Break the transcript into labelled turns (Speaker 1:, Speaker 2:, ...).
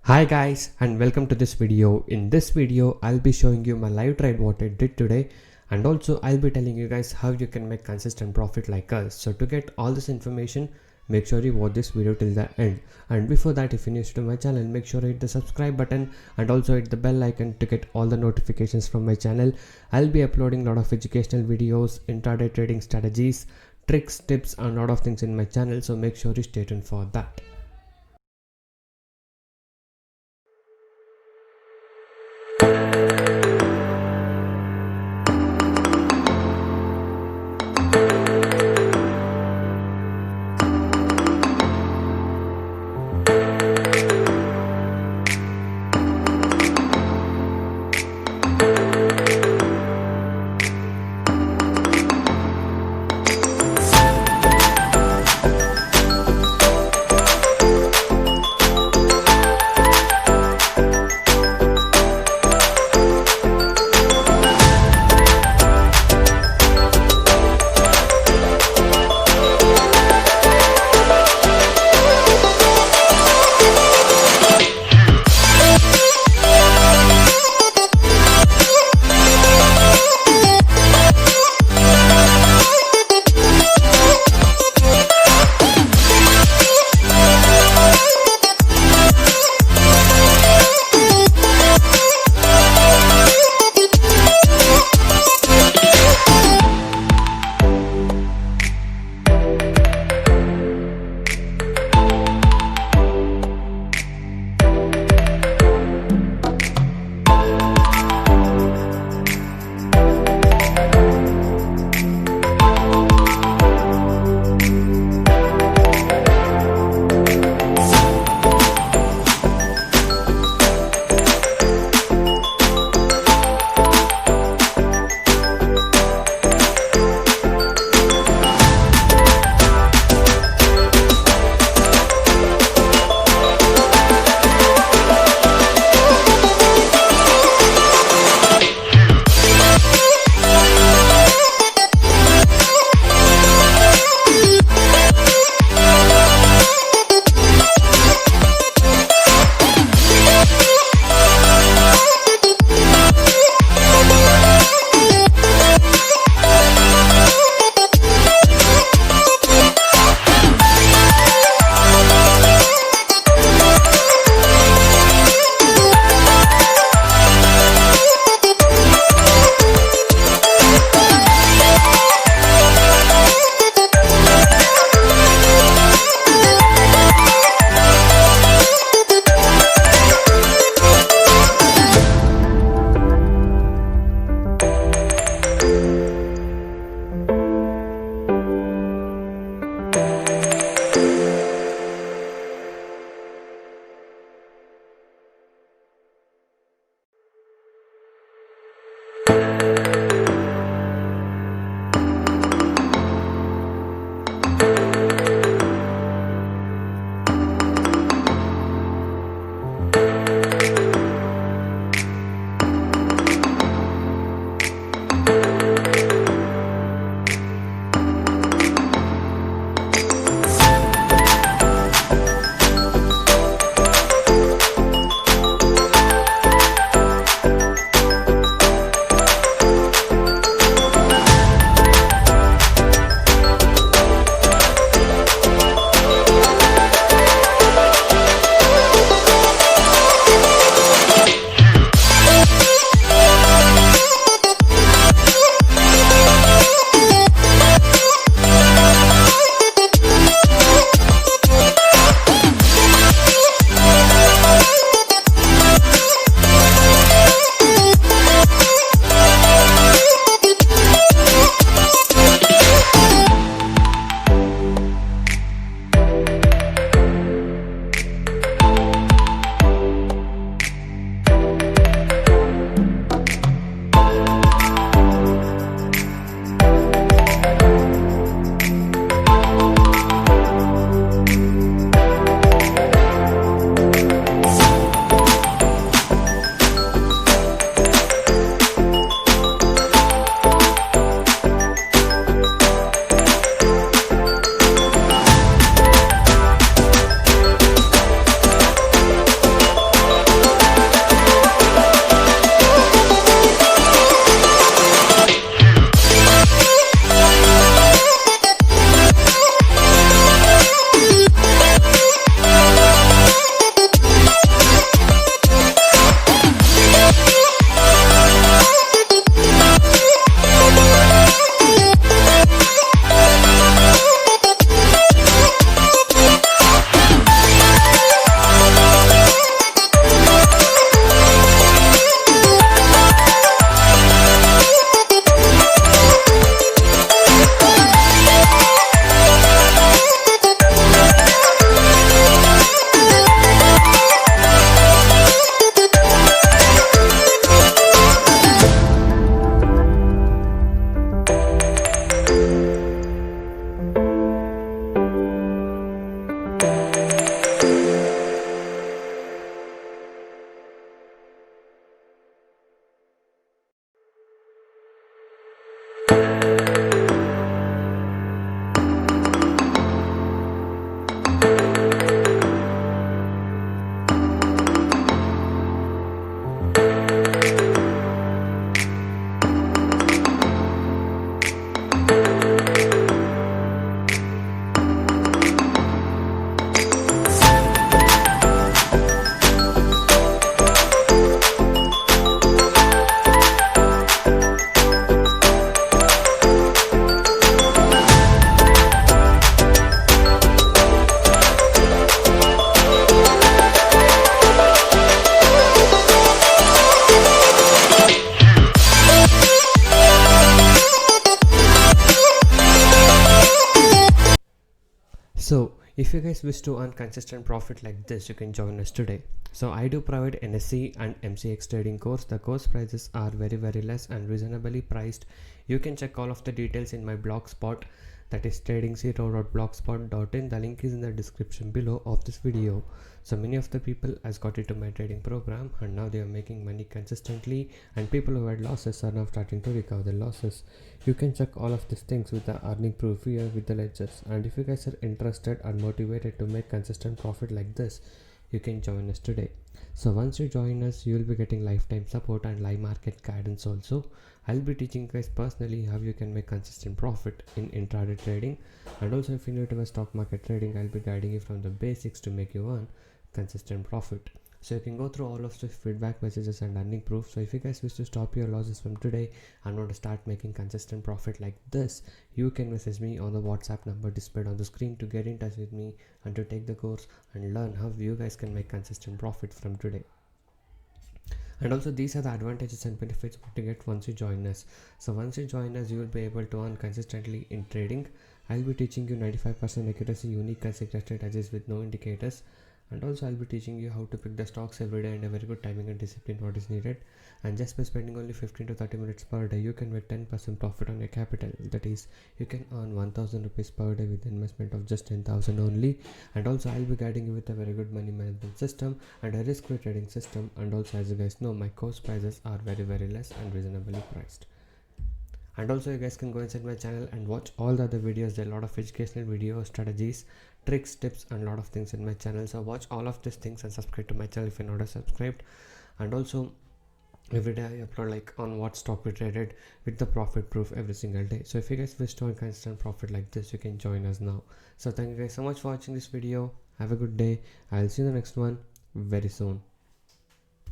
Speaker 1: Hi guys and welcome to this video. In this video I'll be showing you my live trade what I did today, and also I'll be telling you guys how you can make consistent profit like us. So to get all this information, make sure you watch this video till the end. And before that, if you're new to my channel, make sure you hit the subscribe button and also hit the bell icon to get all the notifications from my channel. I'll be uploading a lot of educational videos, intraday trading strategies, tricks, tips and a lot of things in my channel, so make sure you stay tuned for that. if you guys wish to earn consistent profit like this, you can join us today. So I do provide NSE and MCX trading course. The course prices are very less and reasonably priced. You can check all of the details in my blog spot, that is trading0.blogspot.in. The link is in the description below of this video. So many of the people has got into my trading program and now they are making money consistently, and people who had losses are now starting to recover their losses. You can check all of these things with the earning proof here with the ledgers. And if you guys are interested and motivated to make consistent profit like this, you can join us today. So once you join us, you will be getting lifetime support and live market guidance also. I'll be teaching you guys personally how you can make consistent profit in intraday trading, and also if you're new to stock market trading, I'll be guiding you from the basics to make you earn consistent profit. So you can go through all of the feedback messages and earning proof. So if you guys wish to stop your losses from today and want to start making consistent profit like this, you can message me on the WhatsApp number displayed on the screen to get in touch with me and to take the course and learn how you guys can make consistent profit from today. And also these are the advantages and benefits to get once you join us. So once you join us, you will be able to earn consistently in trading. I'll be teaching you 95% accuracy, unique consecutive strategies with no indicators. And also I'll be teaching you how to pick the stocks every day and a very good timing and discipline what is needed. And just by spending only 15 to 30 minutes per day, you can make 10% profit on your capital. That is, you can earn 1000 rupees per day with investment of just 10,000 only. And also I'll be guiding you with a very good money management system and a risk-free trading system. And also, as you guys know, my course prices are very less and reasonably priced. And also you guys can go inside my channel and watch all the other videos. There are a lot of educational videos, strategies, tricks, tips, and a lot of things in my channel. So watch all of these things and subscribe to my channel if you're not subscribed. And also every day I upload like on what stock we traded with the profit proof every single day. So if you guys wish to earn consistent profit like this, you can join us now. So thank you guys so much for watching this video. Have a good day. I'll see you in the next one very soon.